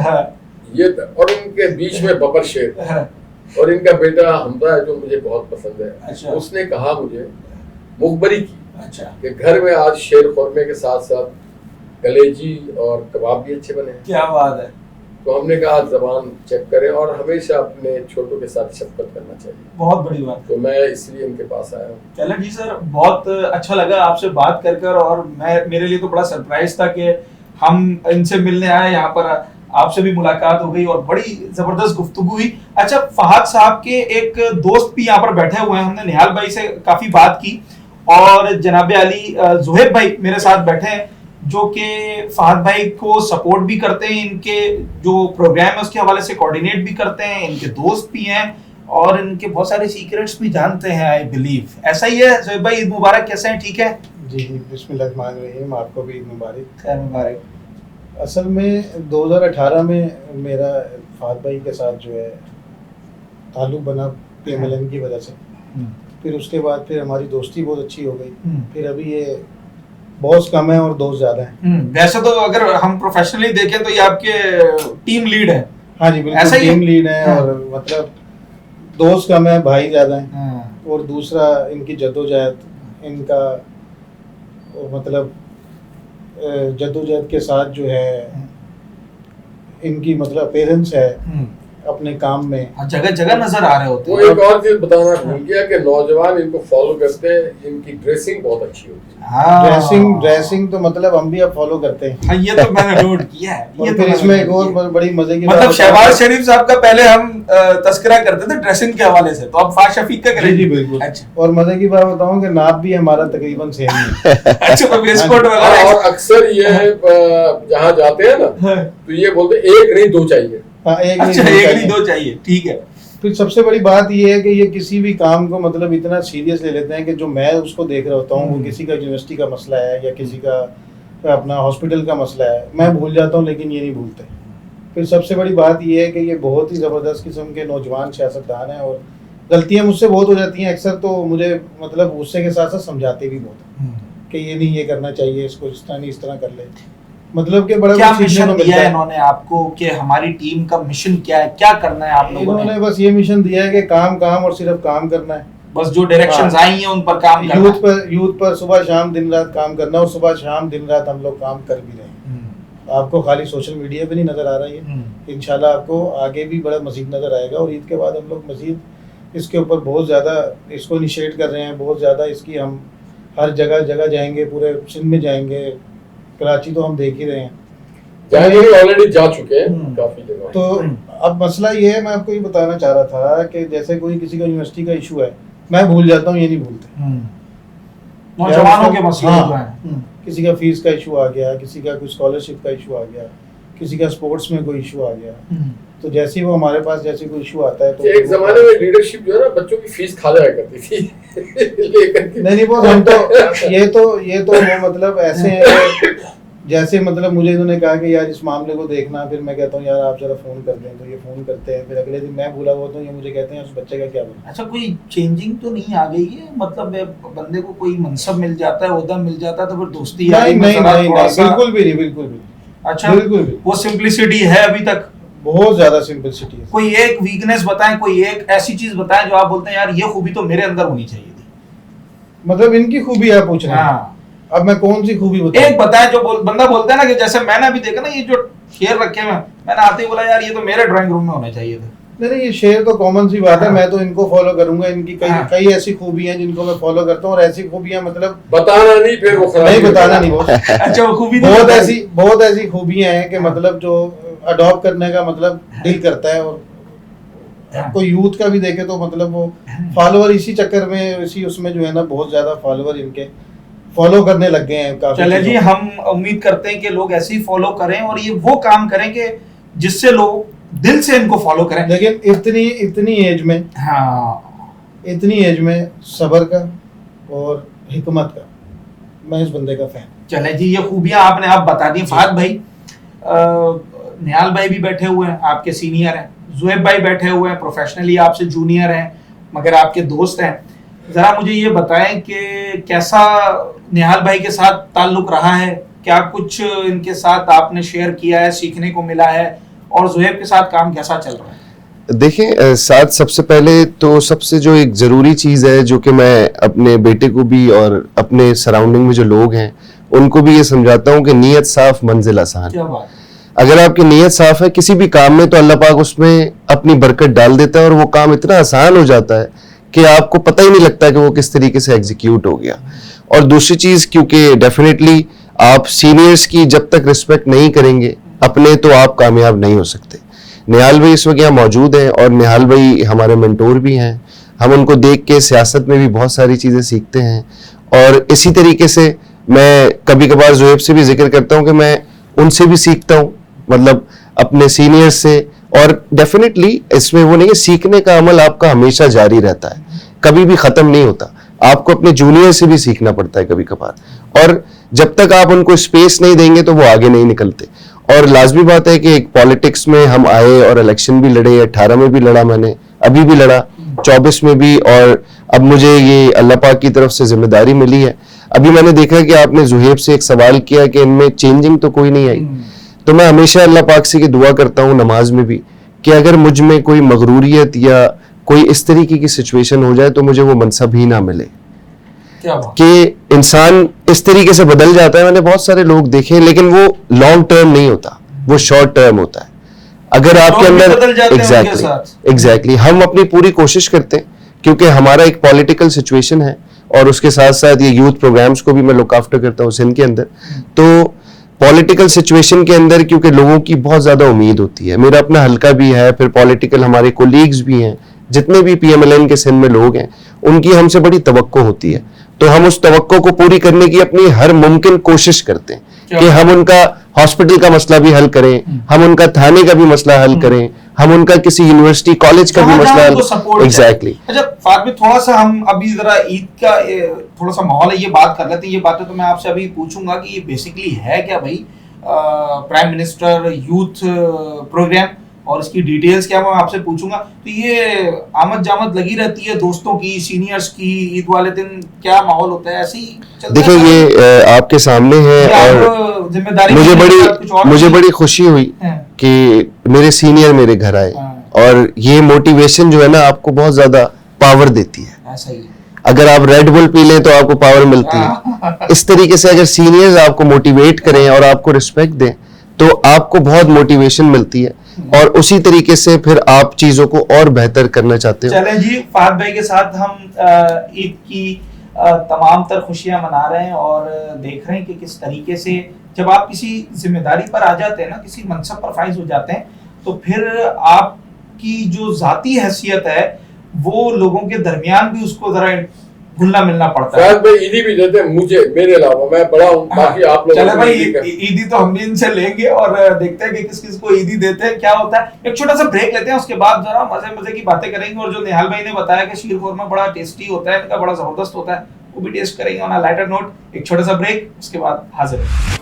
یہ, اور ان کے بیچ میں ببر شیر, اور ان کا بیٹا حمزہ ہے جو مجھے بہت پسند ہے. اس نے کہا مجھے مخبری کی کہ گھر میں آج شیر خورمے کے ساتھ ساتھ کلیجی اور کباب بھی اچھے بنے ہیں. کیا بات ہے. تو ہم نے کہا زبان چیک کریں اور ہمیشہ اپنے چھوٹوں کے ساتھ شفقت کرنا چاہیے. بہت بڑی بات. تو میں اس لیے ان کے پاس آیا ہوں. چلیں جی سر, بہت اچھا لگا آپ سے بات کر کر, اور میرے لیے تو بڑا سرپرائز تھا کہ ہم ان سے ملنے آئے, یہاں پر آپ سے بھی ملاقات ہو گئی اور بڑی زبردست گفتگو ہوئی. اچھا, فہد صاحب کے ایک دوست بھی یہاں پر بیٹھے ہوئے ہیں, ہم نے نہال بھائی سے کافی بات کی, اور جناب علی زہیب بھائی میرے ساتھ بیٹھے ہیں جو کہ فہد بھائی کو سپورٹ بھی کرتے ہیں, ان کے جو پروگرام ہے اس کے حوالے سے کوارڈینیٹ بھی کرتے ہیں, ان کے دوست بھی ہیں اور ان کے بہت سارے سیکریٹس بھی جانتے ہیں. آئی بلیو ایسا ہی ہے. زہیب بھائی عید مبارک, کیسے ہیں؟ ٹھیک ہے جی جی, بسم اللہ الرحمن الرحیم. آپ کو بھی عید مبارک. خیر مبارک. اصل میں 2018 میں میرا فہد بھائی کے ساتھ جو ہے تعلق بنا PMLN کی وجہ سے, پھر اس کے بعد پھر ہماری دوستی بہت اچھی ہو گئی. پھر ابھی یہ باس کم ہے اور دوست زیادہ ہیں. ویسے تو اگر ہم پروفیشنلی دیکھیں تو یہ آپ کے ٹیم لیڈ ہے. ہاں جی بالکل, ٹیم لیڈ ہے, اور مطلب دوست کم ہے, بھائی زیادہ ہیں. اور دوسرا ان کی جدوجہد, ان کا مطلب جدوجہد کے ساتھ جو ہے ان کی مطلب اپیرنس ہے اپنے کام میں, جگہ جگہ نظر آ رہے ہوتے ہیں. وہ ایک اور چیز بتانا بھول گیا کہ نوجوان ان کو فالو کرتے ہیں, ان کی ڈریسنگ بہت اچھی ہوتی ہے. ڈریسنگ تو مطلب ہم بھی اب فالو کرتے ہیں. یہ تو میں نے نوٹ کیا ہے. اور پھر اس میں ایک اور بڑی مزے کی مطلب شہباز شریف صاحب کا پہلے ہم تذکرہ کرتے تھے ڈریسنگ کے حوالے سے, تو اب فہد شفیق کا کریں. جی بالکل. اور مزے کی بات بتاؤں کہ نعت بھی ہمارا تقریباً سیم ہے. اچھا, ویسکوٹ وغیرہ. اور اکثر یہ جہاں جاتے ہیں نا تو یہ بولتے ایک نہیں دو چاہیے. ایک نہیں دو چاہیے. ٹھیک ہے. پھر سب سے بڑی بات یہ ہے کہ یہ کسی بھی کام کو مطلب اتنا سیریس لے لیتے ہیں کہ جو میں اس کو دیکھ رہا ہوتا ہوں وہ کسی کا یونیورسٹی کا مسئلہ ہے یا کسی کا اپنا ہاسپٹل کا مسئلہ ہے، میں بھول جاتا ہوں لیکن یہ نہیں بھولتے. پھر سب سے بڑی بات یہ ہے کہ یہ بہت ہی زبردست قسم کے نوجوان سیاستدان ہیں اور غلطیاں مجھ سے بہت ہو جاتی ہیں اکثر، تو مجھے مطلب غصے کے ساتھ ساتھ سمجھاتے بھی بہت ہیں کہ یہ نہیں یہ کرنا چاہیے، اس کو اس طرح نہیں اس طرح کر لے. مطلب کہ بڑا کیا مشن دیا ہے انہوں نے آپ کو کہ ہماری ٹیم کا مشن کیا ہے، کیا کرنا ہے آپ لوگوں نے؟ انہوں نے بس یہ مشن دیا ہے کہ کام اور صرف کام کرنا ہے، بس جو ڈائریکشنز آئی ہیں ان پر کام کرنا ہے. یوتھ پر صبح شام دن رات کام کرنا، اور صبح شام دن رات ہم لوگ کام کر بھی رہے ہیں. آپ کو خالی سوشل میڈیا پہ نہیں نظر آ رہا ہے، انشاءاللہ آپ کو آگے بھی بڑا مزید نظر آئے گا. اور عید کے بعد ہم لوگ مزید اس کے اوپر بہت زیادہ اس کو انیشیٹ کر رہے ہیں، بہت زیادہ اس کی ہم ہر جگہ جائیں گے، پورے سندھ میں جائیں گے، کراچی تو ہم دیکھ ہی رہے ہیں، آلریڈی جا چکے ہیں کافی جگہ. تو اب مسئلہ یہ ہے، میں آپ کو یہ بتانا چاہ رہا تھا کہ جیسے کوئی کسی کا یونیورسٹی کا ایشو ہے، میں بھول جاتا ہوں، یہ نہیں بھولتے. نوجوانوں کے مسئلے جو ہیں، کسی کا فیس کا ایشو آ گیا، کسی کا کوئی اسکالرشپ کا ایشو آ گیا، کسی کا اسپورٹس میں کوئی ایشو آ گیا، تو جیسے ہی وہ ہمارے پاس جیسے کوئی ایشو آتا ہے تو ایک زمانے میں لیڈرشپ جو ہے نا بچوں کی فیس کھا جایا کرتی تھی. نہیں وہ ہم تو یہ تو وہ مطلب ایسے ہیں جیسے مطلب مجھے انہوں نے کہا کہ یار اس معاملے کو دیکھنا، پھر میں کہتا ہوں یار آپ ذرا فون کر دیں، تو یہ فون کرتے ہیں، پھر اگلے دن میں بھولا ہوا تو یہ مجھے کہتے ہیں اس بچے کا کیا بنا. اچھا کوئی چینجنگ تو نہیں آ گئی ہے؟ مطلب بندے کو کوئی منصب مل جاتا ہے، عہدہ مل جاتا ہے تو پھر دوستی نہیں بالکل بھی نہیں. اچھا بالکل بھی وہ سمپلسٹی ہے ابھی تک، بہت زیادہ سمپلسٹی ہے. کوئی ایک ویکنیس بتائیں، کوئی ایک ایسی چیز بتائیں جو آپ بولتے ہیں یار یہ خوبی تو میرے اندر ہونی چاہیے تھی. مطلب ان کی خوبی آپ پوچھ رہے ہیں، اب میں کون سی خوبی بتاؤں؟ ایک بتائیں جو بندہ بولتا ہے نا کہ جیسے میں نے ابھی دیکھا نا یہ جو شعر رکھے ہوئے، میں نے آتے ہی بولا یار یہ تو میرے ڈرائنگ روم میں ہونے چاہیے تھے. نہیں یہ شعر تو کامن سی بات ہے، میں تو ان کو فالو کروں گا. ان کی کئی ایسی خوبیاں جن کو میں فالو کرتا ہوں، اور ایسی خوبیاں مطلب بتانا نہیں، پھر وہ نہیں بتانا نہیں. اچھا وہ خوبی بہت ایسی خوبیاں ہیں کہ مطلب جو اڈاپٹ کرنے کا مطلب دل کرتا ہے. اور کوئی یوتھ کا بھی دیکھے تو مطلب وہ فالوور اسی چکر میں اسی اس میں جو ہے نا بہت زیادہ فالوور ان کے فالو کرنے لگ گئے ہیں. چلے جی ہم امید کرتے ہیں کہ لوگ ایسے ہی فالو کریں اور یہ وہ کام کریں کہ جس سے لوگ دل سے ان کو فالو کریں. لیکن اتنی ایج میں صبر کا اور حکمت کا میں اس بندے کا فین. چلے جی یہ خوبیاں آپ نے آپ بتا دی. فہد بھائی، نیال بھائی بھی بیٹھے ہوئے ہیں، آپ کے سینئر ہیں. زہیب بھائی بیٹھے ہوئے ہیں، پروفیشنلی آپ سے جونیئر ہیں مگر آپ کے دوست ہیں. ذرا مجھے یہ بتائیں کہ کیسا نیال بھائی کے ساتھ تعلق رہا ہے؟ کیا کچھ ان کے ساتھ آپ نے شیئر کیا ہے، سیکھنے کو ملا ہے؟ اور زہیب کے ساتھ کام کیسا چل رہا ہے؟ دیکھیں ساتھ سب سے پہلے تو سب سے جو ایک ضروری چیز ہے جو کہ میں اپنے بیٹے کو بھی اور اپنے سراؤنڈنگ میں جو لوگ ہیں ان کو بھی یہ سمجھاتا ہوں کہ نیت صاف منزل آسان. کیا بات. اگر آپ کی نیت صاف ہے کسی بھی کام میں تو اللہ پاک اس میں اپنی برکت ڈال دیتا ہے اور وہ کام اتنا آسان ہو جاتا ہے کہ آپ کو پتہ ہی نہیں لگتا کہ وہ کس طریقے سے ایگزیکیوٹ ہو گیا. اور دوسری چیز کیونکہ ڈیفینیٹلی آپ سینئرز کی جب تک رسپیکٹ نہیں کریں گے اپنے تو آپ کامیاب نہیں ہو سکتے. نیال بھائی اس وقت یہاں موجود ہیں اور نیال بھائی ہمارے منٹور بھی ہیں. ہم ان کو دیکھ کے سیاست میں بھی بہت ساری چیزیں سیکھتے ہیں. اور اسی طریقے سے میں کبھی کبھار زہیب سے بھی ذکر کرتا ہوں کہ میں ان سے بھی سیکھتا ہوں، مطلب اپنے سینئر سے. اور ڈیفینیٹلی اس میں وہ نہیں ہے، سیکھنے کا عمل آپ کا ہمیشہ جاری رہتا ہے، کبھی بھی ختم نہیں ہوتا. آپ کو اپنے جونیئر سے بھی سیکھنا پڑتا ہے کبھی کبھار، اور جب تک آپ ان کو اسپیس نہیں دیں گے تو وہ آگے نہیں نکلتے. اور لازمی بات ہے کہ ایک پالیٹکس میں ہم آئے اور الیکشن بھی لڑے، 18 میں بھی لڑا میں نے، ابھی بھی لڑا، 24 میں بھی، اور اب مجھے یہ اللہ پاک کی طرف سے ذمہ داری ملی ہے. ابھی میں نے دیکھا کہ آپ نے زہیب سے ایک سوال کیا کہ ان میں چینجنگ تو کوئی نہیں آئی، تو میں ہمیشہ اللہ پاک سے دعا کرتا ہوں نماز میں بھی کہ اگر مجھ میں کوئی مغروریت یا کوئی اس طریقے کی سچویشن ہو جائے تو مجھے وہ منصب ہی نہ ملے. کہ انسان اس طریقے سے بدل جاتا ہے. میں نے بہت سارے لوگ دیکھے لیکن وہ لانگ ٹرم نہیں ہوتا، وہ شارٹ ٹرم ہوتا ہے. اگر آپ کے اندر ایگزیکٹلی ہم اپنی پوری کوشش کرتے ہیں کیونکہ ہمارا ایک پولیٹیکل سچویشن ہے اور اس کے ساتھ ساتھ یہ یوتھ پروگرامز کو بھی میں لک آفٹر کرتا ہوں سندھ کے اندر. تو پولیٹیکل سچویشن کے اندر کیونکہ لوگوں کی بہت زیادہ امید ہوتی ہے، میرا اپنا حلقہ بھی ہے، پھر پولیٹیکل ہمارے کولیگز بھی ہیں، جتنے بھی پی ایم ایل این کے سندھ میں لوگ ہیں ان کی ہم سے بڑی توقع ہوتی ہے. تو ہم اس توقع کو پوری کرنے کی اپنی ہر ممکن کوشش کرتے ہیں کہ ہم ان کا ہاسپٹل کا مسئلہ بھی حل کریں, ہم ان کا تھانے کا بھی مسئلہ حل کریں, ہم ان کا کسی یونیورسٹی کالج کا بھی مسئلہ حل. ایگزیکٹلی. اچھا فہد بھائی, تھوڑا سا ہم ابھی ذرا عید کا تھوڑا سا ماحول ہے, یہ بات کر لیتے ہیں. یہ باتیں تو میں آپ سے ابھی پوچھوں گا کہ یہ بیسکلی ہے کیا بھائی پرائم منسٹر یوتھ پروگرام, اور اس کی ڈیٹیلز کیا میں آپ سے پوچھوں گا. تو یہ آمد جامد لگی رہتی ہے دوستوں کی, سینئرز کی, عید والے دن کیا ماحول ہوتا ہے, ایسے ہی دیکھیں یہ آپ کے سامنے ہے, اور مجھے بڑی خوشی ہوئی کہ میرے سینئر میرے گھر آئے, اور یہ موٹیویشن جو ہے نا آپ کو بہت زیادہ پاور دیتی ہے. ایسا ہی اگر آپ ریڈ بل پی لیں تو آپ کو پاور ملتی ہے, اس طریقے سے اگر سینئرز آپ کو موٹیویٹ کریں اور آپ کو رسپیکٹ دیں تو آپ کو بہت موٹیویشن ملتی ہے, اور اسی طریقے سے پھر آپ چیزوں کو اور بہتر کرنا چاہتے ہو. چلیں جی, فہد بھائی کے ساتھ ہم عید کی تمام تر خوشیاں منا رہے ہیں, اور دیکھ رہے ہیں کہ کس طریقے سے جب آپ کسی ذمہ داری پر آ جاتے ہیں نا, کسی منصب پر فائز ہو جاتے ہیں, تو پھر آپ کی جو ذاتی حیثیت ہے وہ لوگوں کے درمیان بھی اس کو ذرا گھلنا ملنا پڑتا ہے. فہد بھائی عیدی بھی دیتے ہیں مجھے, میرے علاوہ, میں بڑا ہوں, باقی آپ لوگ. چلے بھائی عیدی تو ہم بھی ان سے لیں گے, اور دیکھتے ہیں کہ کس کس کو عیدی دیتے ہیں, کیا ہوتا ہے. ایک چھوٹا سا بریک لیتے ہیں, اس کے بعد ذرا مزے کی باتیں کریں گے, اور جو نہال بھائی نے بتایا کہ شیر قورمہ بڑا ٹیسٹی ہوتا ہے, ان کا بڑا زبردست ہوتا ہے, وہ بھی ٹیسٹ کریں گے آن ا لائٹر نوٹ. ایک چھوٹا سا بریک, اس کے بعد حاضر ہیں.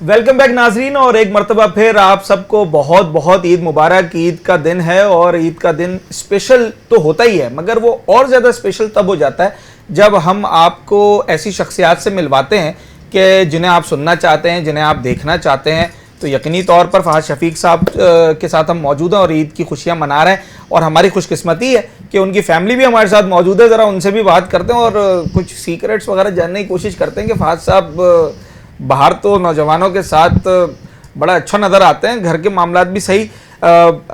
ویلکم بیک ناظرین, اور ایک مرتبہ پھر آپ سب کو بہت بہت عید مبارک. عید کا دن ہے, اور عید کا دن اسپیشل تو ہوتا ہی ہے, مگر وہ اور زیادہ اسپیشل تب ہو جاتا ہے جب ہم آپ کو ایسی شخصیات سے ملواتے ہیں کہ جنہیں آپ سننا چاہتے ہیں, جنہیں آپ دیکھنا چاہتے ہیں. تو یقینی طور پر فہد شفیق صاحب کے ساتھ ہم موجود ہیں اور عید کی خوشیاں منا رہے ہیں, اور ہماری خوش قسمتی ہے کہ ان کی فیملی بھی ہمارے ساتھ موجود ہے. ذرا ان سے بھی بات کرتے ہیں اور کچھ سیکریٹس وغیرہ جاننے کی کوشش کرتے ہیں کہ فہد صاحب باہر تو نوجوانوں کے ساتھ بڑا اچھا نظر آتے ہیں, گھر کے معاملات بھی صحیح.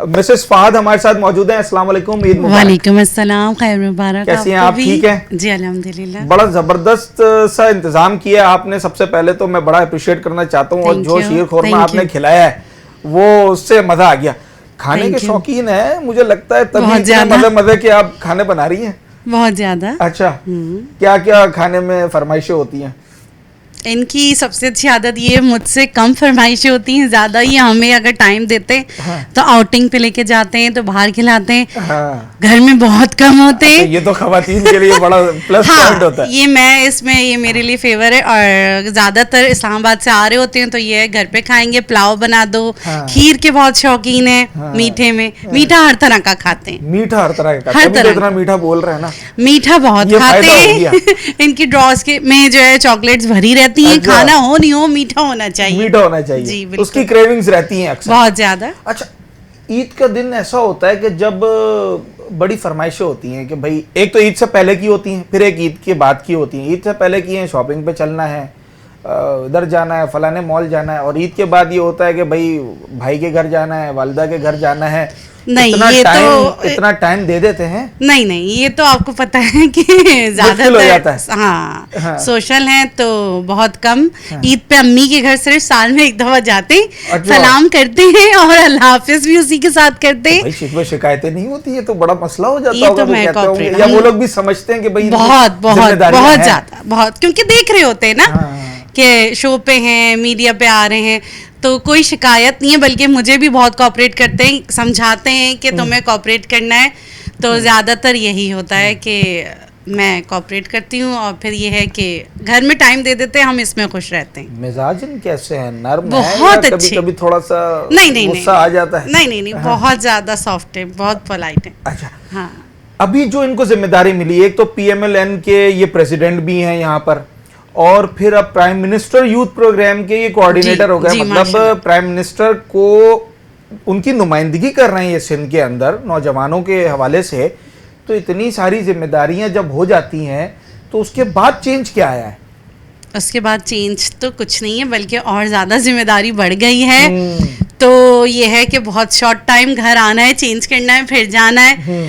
مسز فہد ہمارے ساتھ موجود ہیں. السلام علیکم, عید مبارک. وعلیکم السلام, خیر مبارک. کیسی ہیں آپ, ٹھیک ہیں؟ جی الحمدللہ. بڑا زبردست سا انتظام کیا آپ نے. سب سے پہلے تو میں بڑا اپریشیٹ کرنا چاہتا ہوں, اور جو شیر خورمہ آپ نے کھلایا ہے وہ اس سے مزہ آ گیا. کھانے کے شوقین ہیں مجھے لگتا ہے, تبھی مزے کے آپ کھانے بنا رہی ہیں. بہت زیادہ. اچھا, کیا کیا کھانے میں فرمائشیں ہوتی ہیں؟ ان کی سب سے اچھی عادت یہ مجھ سے کم فرمائشیں ہوتی ہیں, زیادہ ہی ہمیں اگر ٹائم دیتے تو آؤٹنگ پہ لے کے جاتے ہیں, تو باہر کھلاتے ہیں. گھر میں بہت کم ہوتے ہیں. یہ تو خواتین کے لیے بڑا پلس پوائنٹ ہوتا ہے. یہ میں اس میں یہ میرے لیے فیور ہے, اور زیادہ تر اسلام آباد سے آ رہے ہوتے ہیں تو یہ گھر پہ کھائیں گے, پلاؤ بنا دو. کھیر کے بہت شوقین ہیں, میٹھے میں میٹھا ہر طرح کا کھاتے ہیں. میٹھا ہر طرح کا, اتنا میٹھا بول رہے ہیں نا, میٹھا بہت کھاتے ہیں. ان کی ڈراز میں جو ہے چاکلیٹس بھری رہتی ہیں, کھانا ہو نہیں ہو میٹھا ہونا چاہیے. میٹھا ہونا چاہیے جی, اس کی کریونگز رہتی ہیں اکثر بہت زیادہ. اچھا, عید کا دن ایسا ہوتا ہے کہ جب بڑی فرمائشیں ہوتی ہیں کہ بھائی ایک تو عید سے پہلے کی ہوتی ہیں, پھر ایک عید کے بعد کی ہوتی ہیں. عید سے پہلے کی ہیں شاپنگ پہ چلنا ہے, ادھر جانا ہے, فلانے مال جانا ہے, اور عید کے بعد یہ ہوتا ہے کہ بھائی بھائی کے گھر جانا ہے, والدہ کے گھر جانا ہے. نہیں, یہ تو اتنا ٹائم دے دیتے ہیں. نہیں, یہ تو آپ کو پتا ہے کہ زیادہ تر ہاں سوشل ہیں تو بہت کم. عید پہ امی کے گھر صرف سال میں ایک دفعہ جاتے ہیں, سلام کرتے ہیں, اور اللہ حافظ بھی اسی کے ساتھ کرتے ہیں. شکوے شکایتیں نہیں ہوتی, یہ تو بڑا مسئلہ ہو جاتا ہوگا, یا وہ لوگ بھی سمجھتے ہیں کہ بھائی بہت بہت بہت زیادہ, بہت, کیونکہ دیکھ رہے ہوتے ہیں نا کہ شو پہ ہیں, میڈیا پہ آ رہے ہیں, تو کوئی شکایت نہیں ہے, بلکہ مجھے بھی بہت کوآپریٹ کرتے ہیں, سمجھاتے ہیں کہ تمہیں کوآپریٹ کرنا ہے. تو زیادہ تر یہی ہوتا ہے کہ میں کوآپریٹ کرتی ہوں, اور پھر یہ ہے کہ گھر میں ٹائم دے دیتے ہیں, ہم اس میں خوش رہتے ہیں. مزاج کیسے ہیں, نرم ہے, بہت اچھے, کبھی تھوڑا سا غصہ آ جاتا ہے؟ نہیں, بہت زیادہ سافٹ ہے, بہت پولائٹ ہے. اچھا, ہاں. ابھی جو ان کو ذمہ داری ملی, ایک تو پی ایم ایل این کے یہ پریزیڈنٹ بھی ہیں یہاں پر, اور پھر اب پرائم منسٹر یوتھ پروگرام کے یہ کوآرڈینیٹر ہو گئے. مطلب پرائم منسٹر کو ان کی نمائندگی کر رہے ہیں یہ سندھ کے اندر نوجوانوں کے حوالے سے. تو اتنی ساری ذمہ داریاں جب ہو جاتی ہیں تو اس کے بعد چینج کیا آیا ہے؟ اس کے بعد چینج تو کچھ نہیں ہے, بلکہ اور زیادہ ذمہ داری بڑھ گئی ہے. تو یہ ہے کہ بہت شارٹ ٹائم گھر آنا ہے, چینج کرنا ہے, پھر جانا ہے,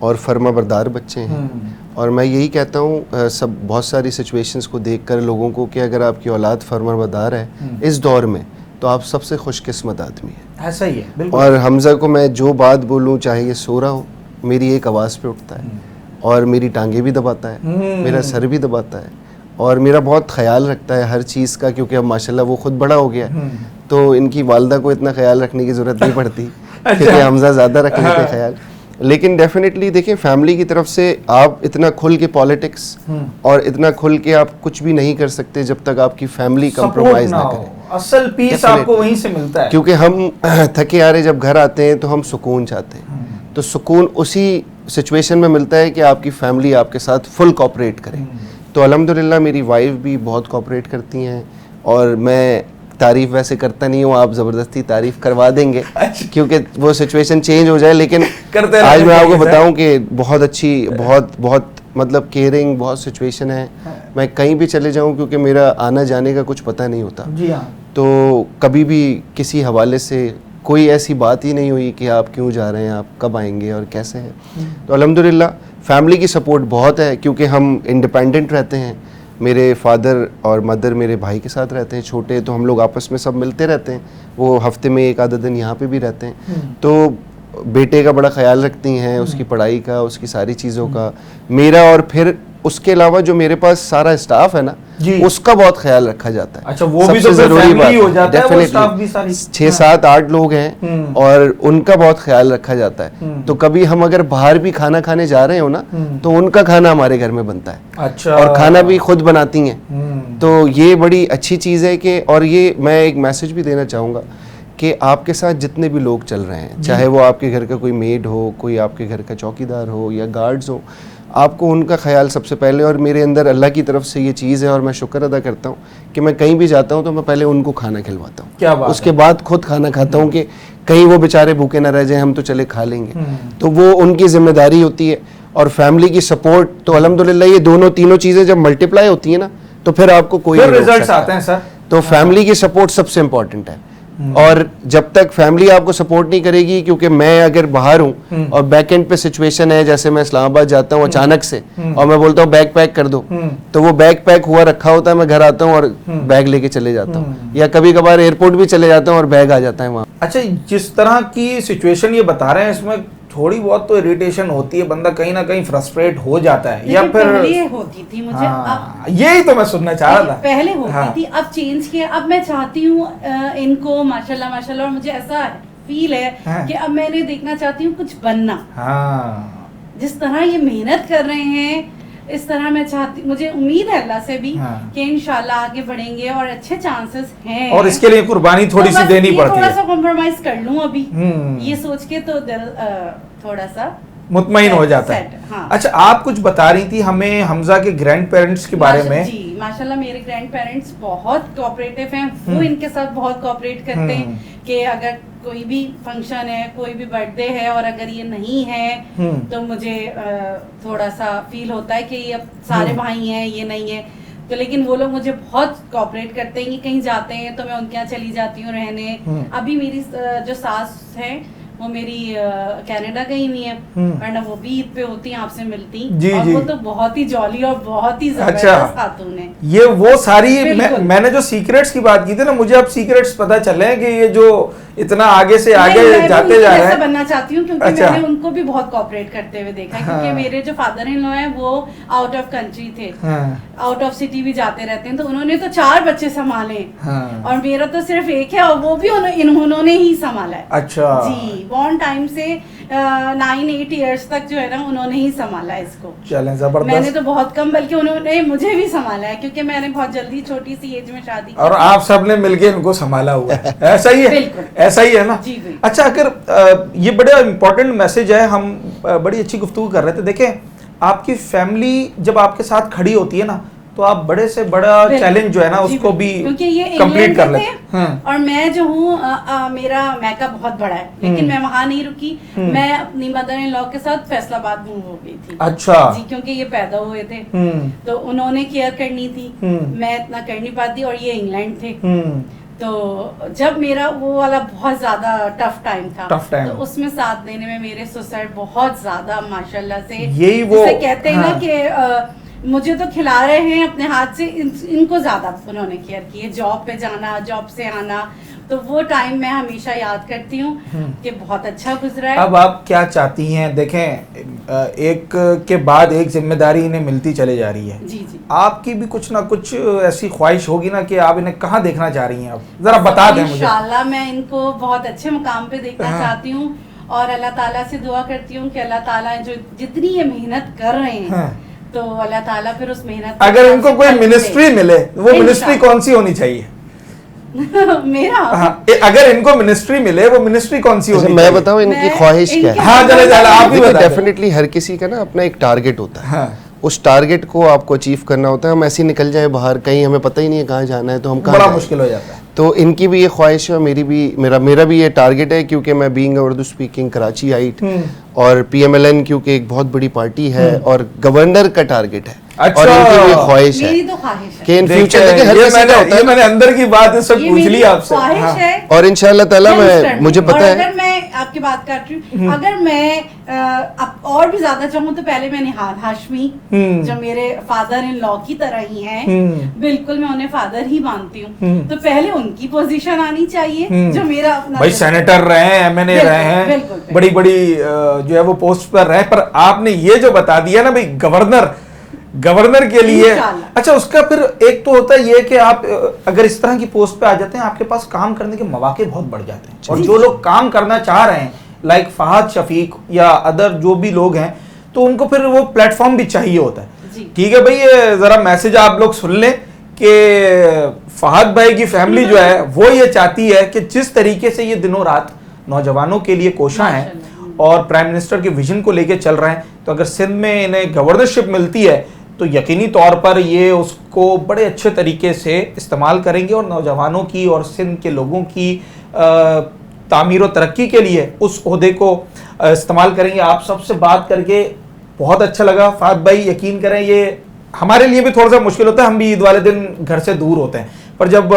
اور فرما بردار بچے ہیں. اور میں یہی کہتا ہوں سب بہت ساری سچویشنز کو دیکھ کر لوگوں کو کہ اگر آپ کی اولاد فرما بردار ہے اس دور میں تو آپ سب سے خوش قسمت آدمی ہیں. ایسا ہی ہے بالکل. اور حمزہ کو میں جو بات بولوں چاہے یہ سو رہا ہو میری ایک آواز پہ اٹھتا ہے اور میری ٹانگیں بھی دباتا ہے, میرا سر بھی دباتا ہے اور میرا بہت خیال رکھتا ہے ہر چیز کا, کیونکہ اب ماشاءاللہ وہ خود بڑا ہو گیا ہے تو ان کی والدہ کو اتنا خیال رکھنے کی ضرورت نہیں پڑتی کیونکہ حمزہ زیادہ رکھ لیتے خیال. لیکن ڈیفینیٹلی دیکھیں فیملی کی طرف سے آپ اتنا کھل کے پالیٹکس اور اتنا کھل کے آپ کچھ بھی نہیں کر سکتے جب تک آپ کی فیملی کمپرومائز نہ کرے. اصل پیس آپ کو وہیں سے ملتا ہے, کیونکہ ہم تھکے آرے جب گھر آتے ہیں تو ہم سکون چاہتے ہیں, تو سکون اسی سچویشن میں ملتا ہے کہ آپ کی فیملی آپ کے ساتھ فل کوآپریٹ کرے. تو الحمدللہ میری وائف بھی بہت کوآپریٹ کرتی ہیں اور میں تعریف ویسے کرتا نہیں ہوں, آپ زبردستی تعریف کروا دیں گے کیونکہ وہ سچویشن چینج ہو جائے. لیکن آج میں آپ کو بتاؤں کہ بہت اچھی بہت مطلب کیئرنگ بہت سچویشن ہے. میں کہیں بھی چلے جاؤں کیونکہ میرا آنا جانے کا کچھ پتہ نہیں ہوتا, تو کبھی بھی کسی حوالے سے کوئی ایسی بات ہی نہیں ہوئی کہ آپ کیوں جا رہے ہیں, آپ کب آئیں گے اور کیسے ہیں. تو الحمدللہ فیملی کی سپورٹ بہت ہے کیونکہ ہم انڈیپینڈنٹ رہتے ہیں. میرے فادر اور مدر میرے بھائی کے ساتھ رہتے ہیں چھوٹے, تو ہم لوگ آپس میں سب ملتے رہتے ہیں. وہ ہفتے میں ایک آدھا دن یہاں پہ بھی رہتے ہیں. تو بیٹے کا بڑا خیال رکھتی ہیں, اس کی پڑھائی کا, اس کی ساری چیزوں کا, میرا. اور پھر اس کے علاوہ جو میرے پاس سارا اسٹاف ہے نا اس کا بہت خیال رکھا جاتا ہے. اچھا وہ بھی تو ضروری بات ہو جاتا ہے, وہ اسٹاف بھی ساری 6 7 8 لوگ ہیں اور ان کا بہت خیال رکھا جاتا ہے. تو کبھی ہم اگر باہر بھی کھانا کھانے جا رہے ہو نا تو ان کا کھانا ہمارے گھر میں بنتا ہے. اچھا, اور کھانا بھی خود بناتی ہیں. تو یہ بڑی اچھی چیز ہے کہ, اور یہ میں ایک میسج بھی دینا چاہوں گا کہ آپ کے ساتھ جتنے بھی لوگ چل رہے ہیں, چاہے وہ آپ کے گھر کا کوئی میڈ ہو, کوئی آپ کے گھر کا چوکیدار ہو یا گارڈز ہو, آپ کو ان کا خیال سب سے پہلے. اور میرے اندر اللہ کی طرف سے یہ چیز ہے اور میں شکر ادا کرتا ہوں کہ میں کہیں بھی جاتا ہوں تو میں پہلے ان کو کھانا کھلواتا ہوں, کیا بات اس کے بعد خود کھانا کھاتا ہوں کہ کہیں وہ بیچارے بھوکے نہ رہ جائیں, ہم تو چلے کھا لیں گے. تو وہ ان کی ذمہ داری ہوتی ہے. اور فیملی کی سپورٹ تو الحمدللہ یہ تینوں چیزیں جب ملٹیپلائی ہوتی ہیں نا تو پھر آپ کو کوئی ریزلٹس آتے ہیں سر. تو فیملی کی سپورٹ سب سے امپورٹنٹ ہے. اور جب تک فیملی آپ کو سپورٹ نہیں کرے گی, کیونکہ میں اگر باہر ہوں اور بیک اینڈ پہ سچویشن ہے, جیسے میں اسلام آباد جاتا ہوں اچانک سے اور میں بولتا ہوں بیگ پیک کر دو, تو وہ بیگ پیک ہوا رکھا ہوتا ہے, میں گھر آتا ہوں اور بیگ لے کے چلے جاتا ہوں, یا کبھی کبھار ایئرپورٹ بھی چلے جاتا ہوں اور بیگ آ جاتا ہے وہاں. اچھا, جس طرح کی سچویشن یہ بتا رہے ہیں اس میں تھوڑی بہت تو اریٹیشن ہوتی ہے, بندہ کہیں نہ کہیں فرسٹریٹ ہو جاتا ہے, یا پھر پہلے ہوتی تھی مجھے, یہی تو میں سننا چاہ رہا تھا. پہلے ہوتی تھی, اب چینج کیا. اب میں چاہتی ہوں ان کو ماشاءاللہ ماشاءاللہ, اور مجھے ایسا فیل ہے کہ اب میں نے دیکھنا چاہتی ہوں کچھ بننا. جس طرح یہ محنت کر رہے ہیں اس طرح میں چاہتی, مجھے امید ہے اللہ سے بھی کہ انشاءاللہ آگے بڑھیں گے اور اچھے چانسز ہیں, اور اس کے لیے قربانی تھوڑی سی دینی پڑتی ہے. تھوڑا سا کمپرومائز کر لوں ابھی یہ سوچ کے, تو دل تھوڑا سا مطمئن ہو جاتا ہے. اچھا, آپ کچھ بتا رہی تھی ہمیں حمزہ کے گرینڈ پیرنٹس کے بارے میں. جی ماشاءاللہ میرے گرینڈ پیرنٹس بہت کوآپریٹو ہیں, وہ ان کے ساتھ بہت کوآپریٹ کرتے ہیں کہ اگر کوئی بھی فنکشن ہے, کوئی بھی برتھ ڈے ہے اور اگر یہ نہیں ہے تو مجھے تھوڑا سا فیل ہوتا ہے کہ یہ اب سارے بھائی ہیں, یہ نہیں ہے. تو لیکن وہ لوگ مجھے بہت کوآپریٹ کرتے ہیں, کہ کہیں جاتے ہیں تو میں ان کے یہاں چلی جاتی ہوں رہنے. ابھی میری جو ساس ہیں وہ میری کینیڈا گئی ہوئی ہیں, ورنہ وہ بھی عید پہ ہوتی ہیں, آپ سے ملتی, اور وہ تو بہت ہی جالی اور بہت ہی زبردست خاتون ہے. یہ وہ ساری میں نے جو سیکریٹس کی بات کی تھی نا, مجھے اب سیکریٹس پتہ چلے کہ یہ جو اتنا آگے سے آگے جاتے جا رہے ہیں. بننا چاہتی ہوں کیونکہ میں نے ان کو بھی بہت کوآپریٹ کرتے ہوئے دیکھا ہے, کیونکہ میرے جو فادر ان لو ہیں وہ آؤٹ آف کنٹری تھے, آؤٹ آف سٹی بھی جاتے رہتے ہیں, تو انہوں نے تو 4 بچے سنبھالے اور میرا تو صرف ایک ہے, اور وہ بھی انہوں نے ہی سنبھالا ہے. اچھا جی, بورن ٹائم سے 9-8 ایئرس تک جو ہے نا انہوں نے ہی سنبھالا ہے اس کو. چلیں زبردست. میں نے تو بہت کم, بلکہ انہوں نے مجھے بھی سنبھالا ہے کیونکہ میں نے بہت جلدی چھوٹی سی ایج میں شادی کی, اور آپ سب نے مل کے ان کو سنبھالا ہوا ہے. ایسا ہی ہے, ایسا ہی ہے نا. اچھا, اگر یہ بڑا امپورٹنٹ میسج ہے, ہم بڑی اچھی گفتگو کر رہے تھے. دیکھیں, آپ کی فیملی جب آپ کے ساتھ کھڑی ہوتی ہے نا تو آپ بڑے سے بڑا چیلنج جو ہے نا اس کو بھی کمپلیٹ کر لیتے ہیں. اور میں جو ہوں, میرا میکا بہت بڑا ہے, لیکن میں وہاں نہیں رکی, میں اپنی مدر ان لا کے ساتھ فیصل آباد موو ہو گئی تھی. اچھا جی, کیونکہ یہ پیدا ہوئے تھے تو انہوں نے کیئر کرنی تھی, میں اتنا کر نہیں پاتی, اور یہ انگلینڈ تھے. تو جب میرا وہ والا بہت زیادہ ٹف ٹائم تھا تو اس میں ساتھ دینے میں میرے سسر بہت زیادہ ماشاء اللہ سے, یہی وہ کہتے ہیں نا کہ مجھے تو کھلا رہے ہیں اپنے ہاتھ سے, ان کو زیادہ انہوں نے کیئر کی ہے, جاب پہ جانا, جاب سے آنا, تو وہ ٹائم میں ہمیشہ یاد کرتی ہوں کہ بہت اچھا گزرا ہے. اب آپ کیا چاہتی ہیں؟ دیکھیں ایک کے بعد ایک ذمہ داری انہیں ملتی چلے جا رہی ہے, جی جی, آپ کی بھی کچھ نہ کچھ ایسی خواہش ہوگی نا کہ آپ انہیں کہاں دیکھنا چاہ رہی ہیں, آپ ذرا بتا دیں مجھے. انشاءاللہ میں ان کو بہت اچھے مقام پہ دیکھنا چاہتی ہوں, اور اللہ تعالیٰ سے دعا کرتی ہوں کہ اللہ تعالیٰ جو جتنی یہ محنت کر رہے ہیں تو اللہ تعالیٰ پھر اس محنت, اگر ان کو کوئی منسٹری ملے, وہ منسٹری کون سی ہونی چاہیے؟ میرا اگر ان کو منسٹری ملے, وہ منسٹری کون سی ہوگی؟ میں بتاؤں ان کی خواہش کیا ہے. ہاں چلے چلے آپ بھی بتائیں. ڈیفینیٹلی ہر کسی کا نا اپنا ایک ٹارگٹ ہوتا ہے, اس ٹارگٹ کو آپ کو اچیو کرنا ہوتا ہے. ہم ایسے نکل جائیں باہر کہیں, ہمیں پتہ ہی نہیں ہے کہاں جانا ہے, تو ہم بڑا مشکل ہو جاتا ہے. تو ان کی بھی یہ خواہش ہے, میری بھی, میرا بھی یہ ٹارگٹ ہے, کیونکہ میں بینگ اردو اسپیکنگ کراچی آئٹ, اور پی ایم ایل این کیونکہ ایک بہت بڑی پارٹی ہے, اور گورنر کا ٹارگٹ ہے, اور ان کی بھی خواہش ہے کہ ان فیوچر دیکھیں ہر کسی کا ہوتا ہے. میں نے اندر کی بات اس وقت پوچھ لی آپ سے, اور انشاءاللہ تعالیٰ مجھے پتا ہے, اگر میں آپ کی بات کرتی ہوں, اگر میں اور بھی زیادہ چاہوں تو پہلے میں نہاد ہاشمی جو میرے فادر ان لا کی طرح ہی ہیں, بالکل میں انہیں فادر ہی مانتی ہوں, تو پہلے ان کی پوزیشن آنی چاہیے جو میرا اپنا, بھائی سینیٹر رہے ہیں, ایم این اے رہے ہیں, بڑی بڑی جو ہے وہ پوسٹ پر رہے, پر آپ نے یہ جو بتا دیا نا بھائی گورنر کے لیے, اچھا اس کا پھر ایک تو ہوتا ہے یہ کہ آپ اگر اس طرح کی پوسٹ پہ آ جاتے ہیں, آپ کے پاس کام کرنے کے مواقع بہت بڑھ جاتے ہیں, اور جو لوگ کام کرنا چاہ رہے ہیں لائک فہد شفیق یا ادر جو بھی لوگ ہیں, تو ان کو پھر وہ پلیٹ فارم بھی چاہیے ہوتا ہے. ٹھیک ہے بھائی, ذرا میسج آپ لوگ سن لیں کہ فہد بھائی کی فیملی جو ہے وہ یہ چاہتی ہے کہ جس طریقے سے یہ دنوں رات نوجوانوں کے لیے کوشاں ہیں اور پرائم منسٹر کے ویژن کو لے کے چل رہے ہیں, تو اگر سندھ میں انہیں گورنرشپ ملتی ہے تو یقینی طور پر یہ اس کو بڑے اچھے طریقے سے استعمال کریں گے, اور نوجوانوں کی اور سندھ کے لوگوں کی تعمیر و ترقی کے لیے اس عہدے کو استعمال کریں گے. آپ سب سے بات کر کے بہت اچھا لگا فہد بھائی. یقین کریں یہ ہمارے لیے بھی تھوڑا سا مشکل ہوتا ہے, ہم بھی عید والے دن گھر سے دور ہوتے ہیں, پر جب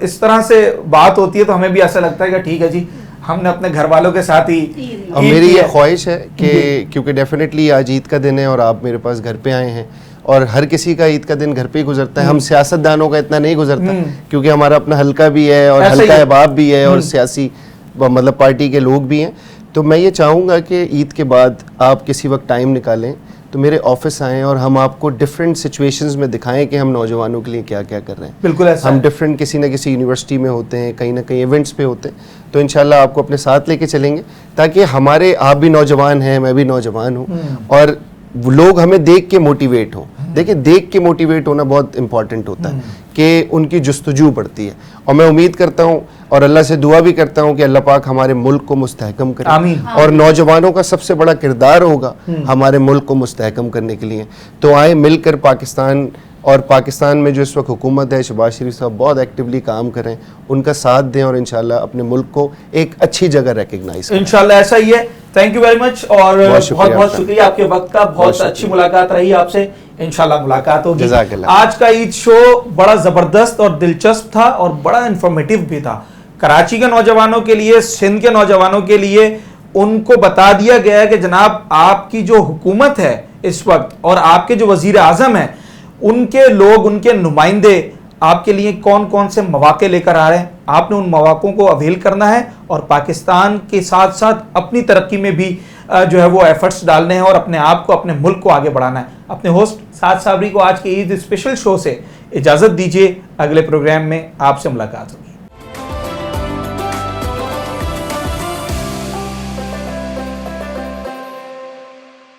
اس طرح سے بات ہوتی ہے تو ہمیں بھی ایسا لگتا ہے کہ ٹھیک ہے جی, ہم نے اپنے گھر والوں کے ساتھ ہی. اور میری یہ خواہش ہے کہ کیونکہ ڈیفینیٹلی آج عید کا دن ہے اور آپ میرے پاس گھر پہ آئے ہیں, اور ہر کسی کا عید کا دن گھر پہ ہی گزرتا ہے, ہم سیاست دانوں کا اتنا نہیں گزرتا کیونکہ ہمارا اپنا حلقہ بھی ہے اور حلقہ احباب بھی ہے اور سیاسی مطلب پارٹی کے لوگ بھی ہیں. تو میں یہ چاہوں گا کہ عید کے بعد آپ کسی وقت ٹائم نکالیں تو میرے آفس آئیں اور ہم آپ کو ڈفرینٹ سچویشنز میں دکھائیں کہ ہم نوجوانوں کے لیے کیا کیا کر رہے ہیں. بالکل ایسا ہم ڈفرینٹ کسی نہ کسی یونیورسٹی میں ہوتے ہیں, کہیں نہ کہیں ایونٹس پہ ہوتے ہیں, تو انشاءاللہ آپ کو اپنے ساتھ لے کے چلیں گے تاکہ ہمارے, آپ بھی نوجوان ہیں, میں بھی نوجوان ہوں, اور لوگ ہمیں دیکھ کے موٹیویٹ ہوں. دیکھیں دیکھ کے موٹیویٹ ہونا بہت امپورٹنٹ ہوتا ہے کہ ان کی جستجو بڑھتی ہے, اور میں امید کرتا ہوں اور اللہ سے دعا بھی کرتا ہوں کہ اللہ پاک ہمارے ملک کو مستحکم کرے, اور نوجوانوں کا سب سے بڑا کردار ہوگا ہمارے ملک کو مستحکم کرنے کے لیے. تو آئیں مل کر پاکستان, اور پاکستان میں جو اس وقت حکومت ہے, شہباز شریف صاحب بہت ایکٹیولی کام کریں, ان کا ساتھ دیں, اور انشاءاللہ اپنے ملک کو ایک اچھی جگہ ریکگنائز کریں. انشاءاللہ ایسا ہی ہے. تھینک یو ویری مچ, اور بہت بہت شکریہ آپ کے وقت کا, بہت اچھی ملاقات رہی آپ سے, انشاءاللہ ملاقات ہوگی. آج کا عید شو بڑا زبردست اور دلچسپ تھا اور بڑا انفارمیٹیو بھی تھا. کراچی کے نوجوانوں کے لیے, سندھ کے نوجوانوں کے لیے ان کو بتا دیا گیا ہے کہ جناب آپ کی جو حکومت ہے اس وقت اور آپ کے جو وزیر اعظم ہیں, ان کے لوگ, ان کے نمائندے آپ کے لیے کون کون سے مواقع لے کر آ رہے ہیں. آپ نے ان مواقعوں کو اویل کرنا ہے اور پاکستان کے ساتھ ساتھ اپنی ترقی میں بھی جو ہے وہ ایفرٹس ڈالنے ہیں اور اپنے آپ کو, اپنے ملک کو آگے بڑھانا ہے. اپنے ہوسٹ سعد صابری کو آج کے عید اسپیشل شو سے اجازت دیجیے, اگلے پروگرام میں آپ سے ملاقات ہوگی.